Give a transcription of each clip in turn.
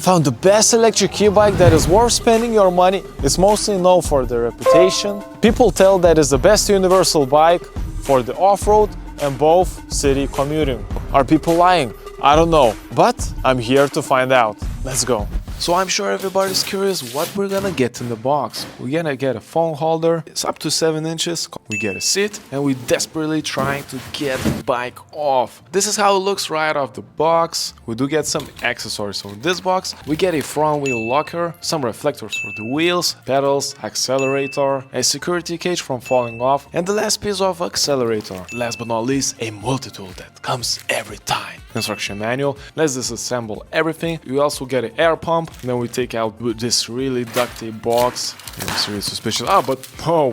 Found the best electric e-bike that is worth spending your money. It's mostly known for their reputation. People tell that it's the best universal bike for the off-road and both city commuting. Are people lying? I don't know, but I'm here to find out. Let's go. So I'm sure everybody's curious what we're gonna get in the box. We're gonna get a phone holder, it's up to 7 inches, we get a seat, and we're desperately trying to get the bike off. This is how it looks right off the box. We do get some accessories for this box. We get a front wheel locker, some reflectors for the wheels, pedals, accelerator, a security cage from falling off, and the last piece of accelerator. Last but not least, a multi-tool that comes every time. Instruction manual. Let's disassemble everything. We also get an air pump. And then we take out this really ducty box. It's really suspicious.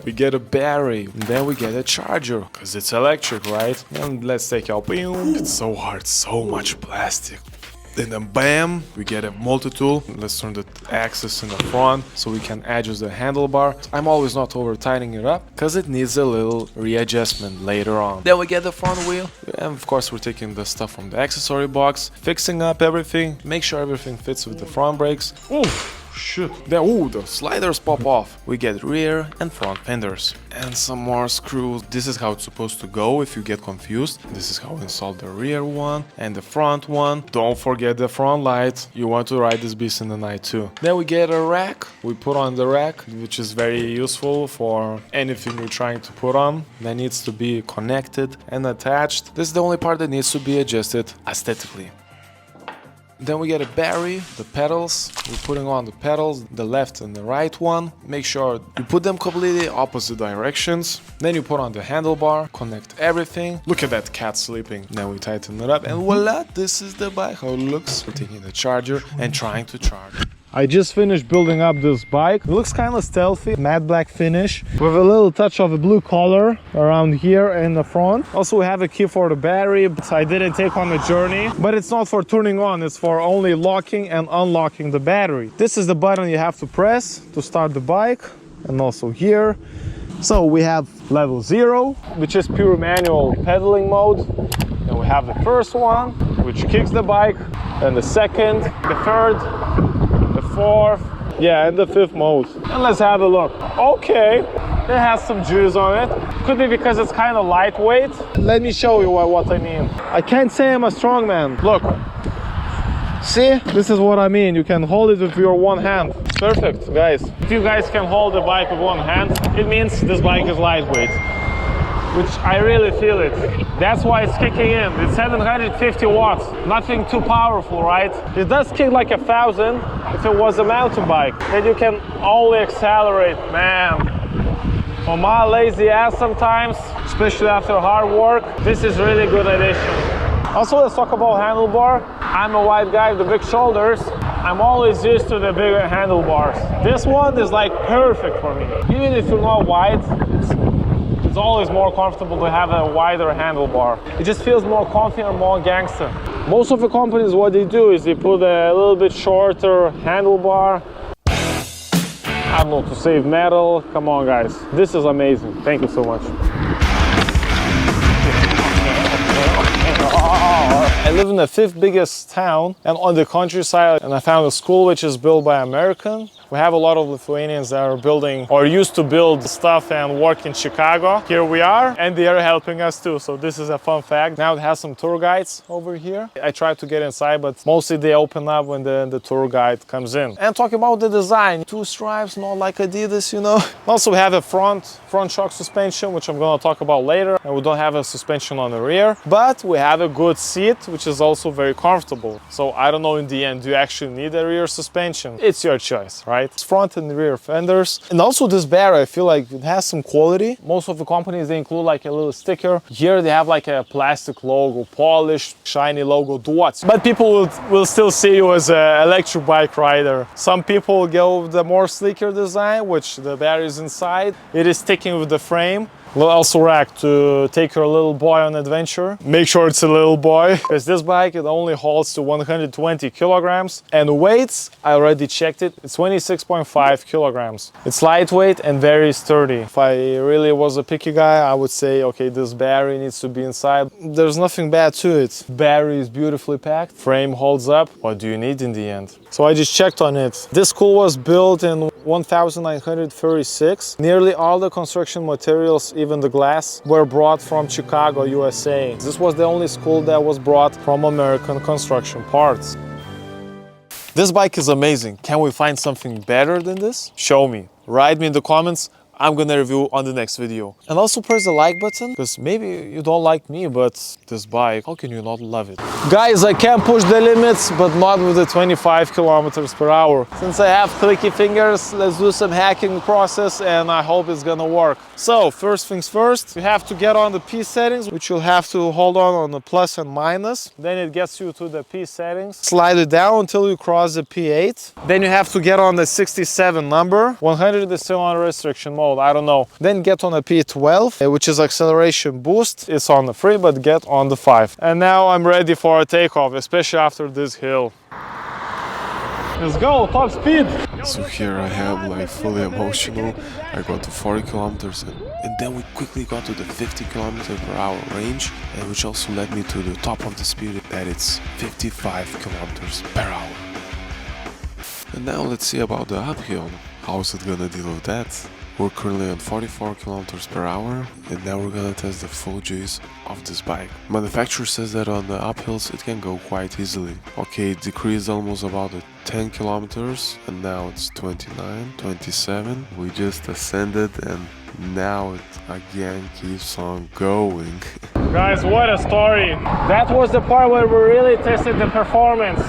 We get a battery. And then we get a charger, because it's electric, right? And let's take out. Boom. It's so hard, so much plastic. And then bam, we get a multi-tool. Let's turn the axis in the front so we can adjust the handlebar. I'm always not over tightening it up because it needs a little readjustment later on. Then we get the front wheel, and of course we're taking the stuff from the accessory box, fixing up everything, make sure everything fits with the front brakes. Ooh, shit. Then, the sliders pop off. We get rear and front fenders. And some more screws. This is how it's supposed to go if you get confused. This is how we install the rear one and the front one. Don't forget the front light. You want to ride this beast in the night too. Then we get a rack. We put on the rack, which is very useful for anything you're trying to put on. That needs to be connected and attached. This is the only part that needs to be adjusted aesthetically. Then we get a battery, the pedals. We're putting on the pedals, the left and the right one. Make sure you put them completely opposite directions. Then you put on the handlebar, connect everything. Look at that cat sleeping. Then we tighten it up and voila, this is the bike, how it looks. We're taking the charger and trying to charge. I just finished building up this bike. It looks kind of stealthy, matte black finish with a little touch of a blue color around here in the front. Also, we have a key for the battery, but I didn't take on the journey. But it's not for turning on, it's for only locking and unlocking the battery. This is the button you have to press to start the bike, and also here. So we have level 0, which is pure manual pedaling mode. And we have the first one, which kicks the bike, and the second, the third, the fourth, and the fifth mode. And let's have a look. Okay, it has some juice on it. Could be because it's kind of lightweight. Let me show you what I mean. I can't say I'm a strong man. Look, see, this is what I mean. You can hold it with your one hand. Perfect, guys. If you guys can hold the bike with one hand, it means this bike is lightweight, which I really feel it. That's why it's kicking in. It's 750 watts, nothing too powerful, right? It does kick like 1,000 if it was a mountain bike. Then you can only accelerate, man. For my lazy ass sometimes, especially after hard work, this is really good addition. Also, let's talk about handlebar. I'm a wide guy with the big shoulders. I'm always used to the bigger handlebars. This one is like perfect for me. Even if you're not wide, it's always more comfortable to have a wider handlebar. It just feels more comfy and more gangster. Most of the companies, what they do is they put a little bit shorter handlebar. I don't know, to save metal. Come on, guys. This is amazing. Thank you so much. I live in the 5th biggest town and on the countryside, and I found a school which is built by American. We have a lot of Lithuanians that are building or used to build stuff and work in Chicago. Here we are, and they are helping us too. So this is a fun fact. Now it has some tour guides over here. I tried to get inside, but mostly they open up when the tour guide comes in. And talking about the design, 2 stripes, not like Adidas, you know. Also, we have a front shock suspension, which I'm going to talk about later. And we don't have a suspension on the rear, but we have a good seat, which is also very comfortable. So I don't know in the end, do you actually need a rear suspension? It's your choice, right? It's front and rear fenders. And also this battery, I feel like it has some quality. Most of the companies, they include like a little sticker. Here they have like a plastic logo, polished, shiny logo, Duotts. But people will still see you as an electric bike rider. Some people go with the more sleeker design, which the battery is inside. It is sticking with the frame. Also rack to take your little boy on adventure. Make sure it's a little boy, because this bike, it only holds to 120 kilograms. And weights, I already checked it, it's 26.5 kilograms. It's lightweight and very sturdy. If I really was a picky guy, I would say, okay, this battery needs to be inside. There's nothing bad to it. Battery is beautifully packed, frame holds up. What do you need in the end? So I just checked on it. This school was built in 1936. Nearly all the construction materials, even the glass, were brought from Chicago, USA. This was the only school that was brought from American construction parts. This bike is amazing. Can we find something better than this? Show me. Write me in the comments. I'm gonna review on the next video. And also press the like button, because maybe you don't like me, but this bike, how can you not love it? Guys, I can push the limits, but not with the 25 kilometers per hour. Since I have clicky fingers, let's do some hacking process, and I hope it's gonna work. So, first things first, you have to get on the P settings, which you'll have to hold on the plus and minus. Then it gets you to the P settings. Slide it down until you cross the P8. Then you have to get on the 67 number. 100 is still on restriction mode. I don't know. Then get on a P12, which is acceleration boost. It's on the 3, but get on the 5. And now I'm ready for a takeoff, especially after this hill. Let's go, top speed! So here I am, like fully emotional. I got to 40 kilometers and then we quickly got to the 50 kilometer per hour range, and which also led me to the top of the speed, that it's 55 kilometers per hour. And now let's see about the uphill. How is it gonna deal with that? We're currently on 44 kilometers per hour, and now we're gonna test the full juice of this bike. Manufacturer says that on the uphills it can go quite easily. Okay, it decreased almost about 10 kilometers, and now it's 29, 27. We just ascended, and now it again keeps on going. Guys, what a story! That was the part where we really tested the performance.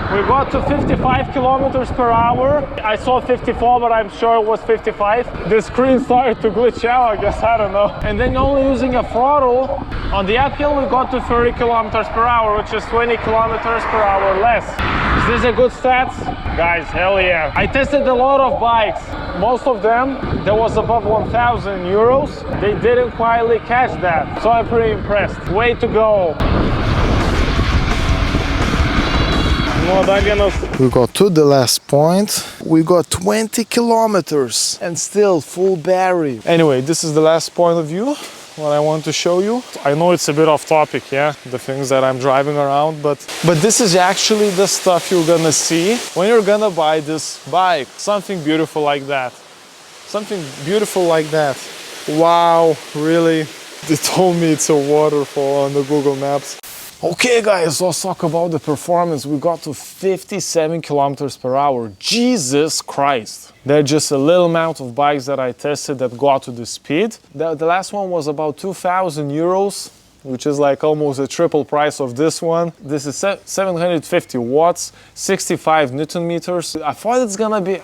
We got to 55 kilometers per hour. I saw 54, but I'm sure it was 55. The screen started to glitch out, I guess, I don't know. And then only using a throttle, on the uphill we got to 30 kilometers per hour, which is 20 kilometers per hour less. Is this a good stats? Guys, hell yeah. I tested a lot of bikes. Most of them, that was above 1,000 euros. They didn't quietly catch that. So I'm pretty impressed. Way to go. We got to the last point. We got 20 kilometers and still full battery. Anyway, this is the last point of view, what I want to show you. I know it's a bit off topic, yeah, the things that I'm driving around, but this is actually the stuff you're gonna see when you're gonna buy this bike. Something beautiful like that. Something beautiful like that. Wow, really? They told me it's a waterfall on the Google Maps. Okay guys, let's talk about the performance. We got to 57 kilometers per hour. Jesus Christ. There are just a little amount of bikes that I tested that got to the speed. The last one was about 2,000 euros, which is like almost a triple price of this one. This is 750 watts, 65 Newton meters. I thought it's gonna be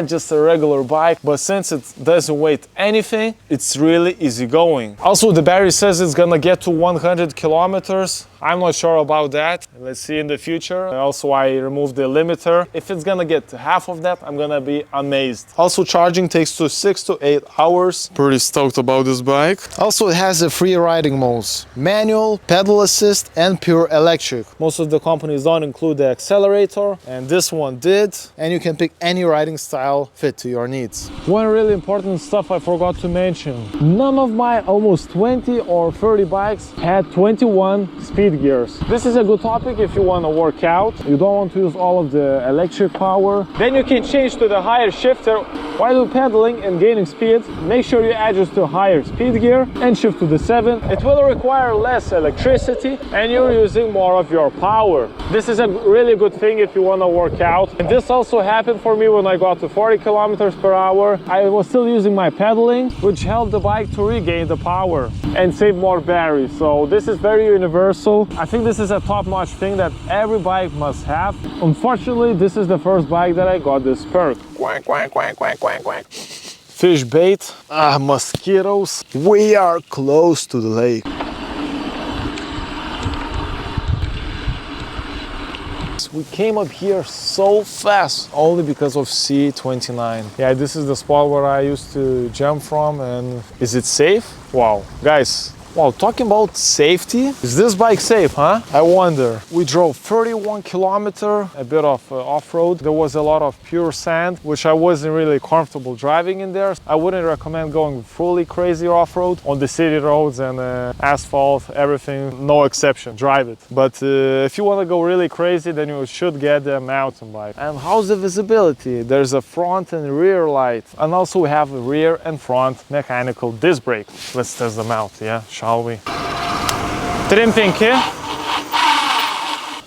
just a regular bike, but since it doesn't weigh anything, it's really easy going. Also, the battery says it's gonna get to 100 kilometers. I'm not sure about that. Let's see in the future. Also, I removed the limiter. If it's gonna get to half of that, I'm gonna be amazed. Also, charging takes 6 to 8 hours. Pretty stoked about this bike. Also, it has the free riding modes: manual, pedal assist, and pure electric. Most of the companies don't include the accelerator, and this one did. And you can pick any riding style fit to your needs. One really important stuff I forgot to mention. None of my almost 20 or 30 bikes had 21 speed gears. This is a good topic if you want to work out. You don't want to use all of the electric power. Then you can change to the higher shifter. While you're pedaling and gaining speed, make sure you adjust to higher speed gear and shift to the 7. It will require less electricity and you're using more of your power. This is a really good thing if you want to work out. And this also happened for me when I got to 40 kilometers per hour. I was still using my pedaling, which helped the bike to regain the power and save more battery. So this is very universal. I think this is a top-notch thing that every bike must have. Unfortunately, this is the first bike that I got this perk. Quack, quack, quack, quack, quack, quack. Fish bait, mosquitoes. We are close to the lake. guys, we came up here so fast only because of C29. Yeah, this is the spot where I used to jump from. And is it safe? Wow, guys. Wow, talking about safety, is this bike safe, huh? I wonder. We drove 31 kilometers, a bit of off-road. There was a lot of pure sand, which I wasn't really comfortable driving in there. I wouldn't recommend going fully crazy off-road on the city roads and asphalt, everything, no exception, drive it. But if you want to go really crazy, then you should get a mountain bike. And how's the visibility? There's a front and rear light. And also we have a rear and front mechanical disc brake. Let's test them out, yeah? Shall we? Trimping here.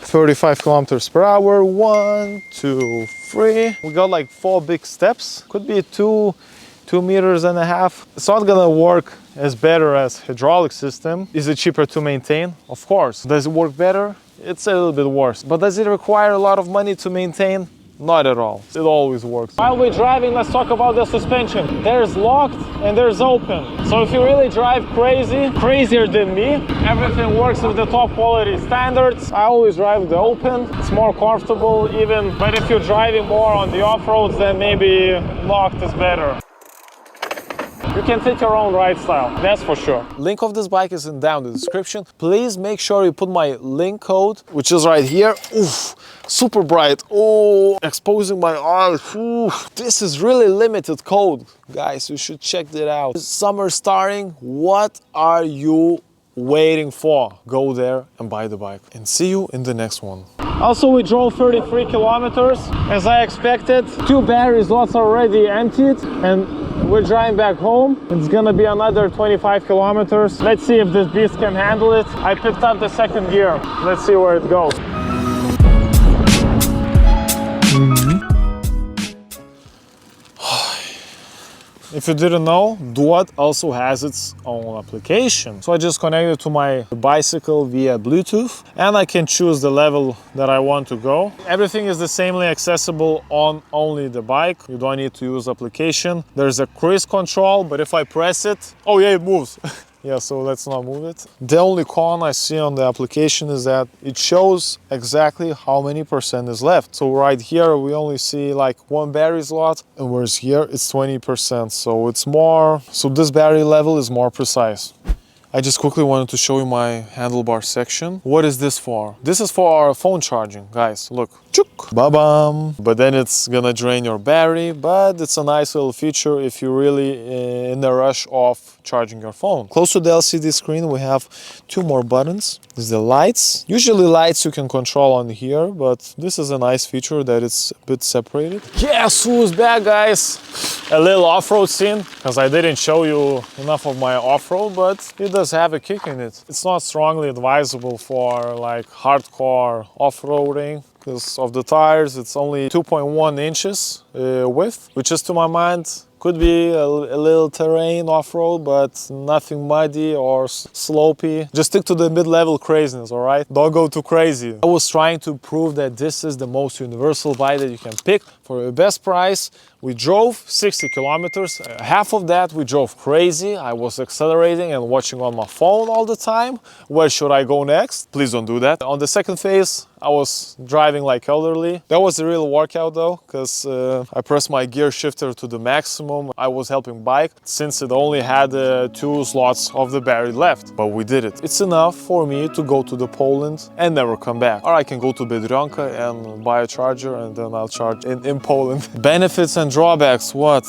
35 kilometers per hour. 1, 2, 3. We got like 4 big steps. Could be 2.5 meters. It's not gonna work as better as hydraulic system. Is it cheaper to maintain? Of course. Does it work better? It's a little bit worse. But does it require a lot of money to maintain? Not at all. It always works. While we're driving, let's talk about the suspension. There's locked and there's open. So if you really drive crazy, crazier than me, everything works with the top quality standards. I always drive the open. It's more comfortable even. But if you're driving more on the off-roads, then maybe locked is better. You can fit your own ride style, that's for sure. Link of this bike is down in the description. Please make sure you put my link code, which is right here. Oof, super bright. Oh, exposing my eyes. Oof. This is really limited code. Guys, you should check that out. Summer starting. What are you waiting for? Go there and buy the bike. And see you in the next one. Also, we drove 33 kilometers as I expected. 2 battery slots already emptied and we're driving back home. It's gonna be another 25 kilometers. Let's see if this beast can handle it. I picked up the second gear. Let's see where it goes. If you didn't know, Duotts also has its own application. So I just connected to my bicycle via Bluetooth and I can choose the level that I want to go. Everything is the samely accessible on only the bike. You don't need to use application. There's a cruise control, but if I press it, oh yeah, it moves. Yeah, so let's not move it. The only con I see on the application is that it shows exactly how many % is left. So right here, we only see like 1 battery slot, and whereas here it's 20%. So it's more, so this battery level is more precise. I just quickly wanted to show you my handlebar section. What is this for? This is for our phone charging, guys. Look, chuk, ba-bam. But then it's gonna drain your battery, but it's a nice little feature if you're really in a rush of charging your phone. Close to the LCD screen, we have 2 more buttons. This is the lights. Usually lights you can control on here, but this is a nice feature that it's a bit separated. Guess who's back, guys? A little off-road scene, because I didn't show you enough of my off-road, but it does have a kick in it. It's not strongly advisable for like hardcore off-roading because of the tires. It's only 2.1 inches width, which is to my mind could be a little terrain off-road, but nothing muddy or slopey. Just stick to the mid-level craziness, all right? Don't go too crazy. I was trying to prove that this is the most universal bike that you can pick for the best price. We drove 60 kilometers. Half of that we drove crazy. I was accelerating and watching on my phone all the time. Where should I go next? Please don't do that. On the second phase, I was driving like elderly. That was a real workout though, because I pressed my gear shifter to the maximum. I was helping bike since it only had 2 slots of the battery left, but we did it. It's enough for me to go to the Poland and never come back. Or I can go to Biedronka and buy a charger and then I'll charge in Poland. Benefits and drawbacks, what?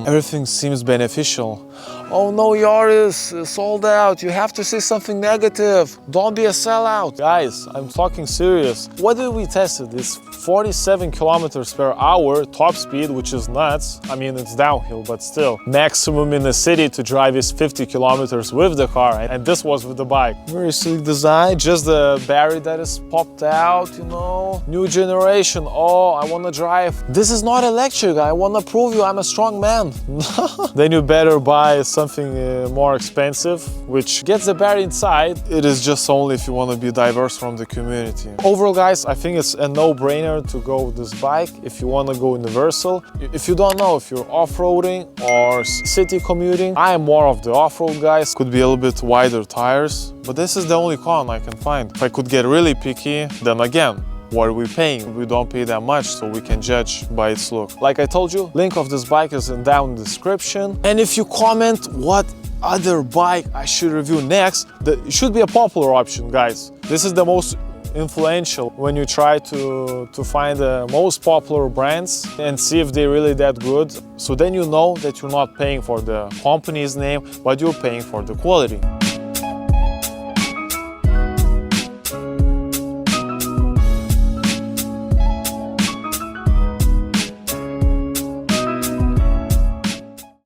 Everything seems beneficial. Oh no, yours is sold out. You have to say something negative. Don't be a sellout. Guys, I'm talking serious. What did we test it? It's 47 kilometers per hour top speed, which is nuts. I mean, it's downhill, but still. Maximum in the city to drive is 50 kilometers with the car, and this was with the bike. Very sleek design, just the battery that is popped out, you know. New generation, oh, I wanna drive. This is not electric, I wanna prove you I'm a strong man. Then you better buy something more expensive, which gets the battery inside. It is just only if you wanna be diverse from the community. Overall, guys, I think it's a no-brainer to go with this bike if you want to go universal. If you don't know if you're off-roading or city commuting, I am more of the off-road guys. Could be a little bit wider tires, but this is the only con I can find. If I could get really picky, then again, what are we paying? We don't pay that much, so we can judge by its look. Like I told you, link of this bike is down in the description. And if you comment what other bike I should review next, it should be a popular option, guys. This is the most influential when you try to find the most popular brands and see if they're really that good. So then you know that you're not paying for the company's name, but you're paying for the quality.